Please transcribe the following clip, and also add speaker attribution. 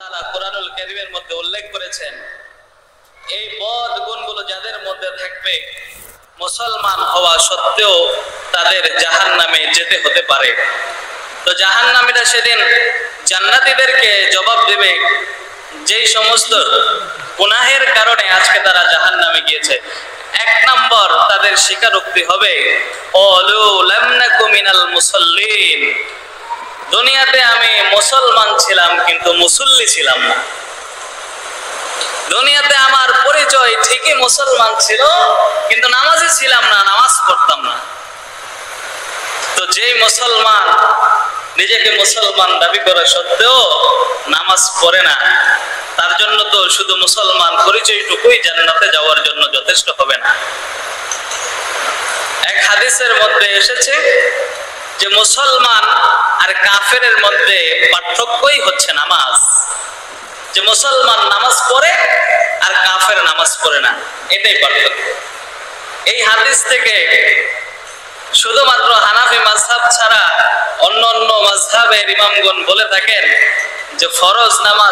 Speaker 1: তাআলা কোরআনুল কারীমের মধ্যে উল্লেখ করেছেন, এই বদ গুণগুলো যাদের মধ্যে থাকবে মুসলমান হওয়া সত্ত্বেও তাদের জাহান্নামে যেতে হতে পারে। তো জাহান্নামীরা সেদিন জান্নাতীদেরকে জবাব দেবে, যেই সমস্ত গুনাহের কারণে আজকে তারা জাহান্নামে গিয়েছে। এক নম্বর তাদের স্বীকারোক্তি হবে, ক্বালু লাম নাকু মিনাল মুসাল্লিন, দুনিয়াতে আমি মুসলমান ছিলাম কিন্তু মুসল্লি ছিলাম না। দুনিয়াতে আমার পরিচয় ঠিকই মুসলমান ছিল কিন্তু নামাজি ছিলাম না, নামাজ পড়তাম না। তো যেই মুসলমান নিজেকে মুসলমান দাবি করা সত্ত্বেও নামাজ পড়ে না, তার জন্য তো শুধু মুসলমান পরিচয়টুকুই জান্নাতে যাওয়ার জন্য যথেষ্ট হবে না। এক হাদিসের মধ্যে এসেছে যে মুসলমান আর কাফেরের মধ্যে পার্থক্যই হচ্ছে নামাজ। যে মুসলমান নামাজ পড়ে আর কাফের নামাজ পড়ে না, এটাই পার্থক্য। এই হাদিস থেকে শুধুমাত্র হানাফি মাযহাব ছাড়া অন্য অন্য মাযহাবের ইমামগণ বলে থাকেন যে ফরজ নামাজ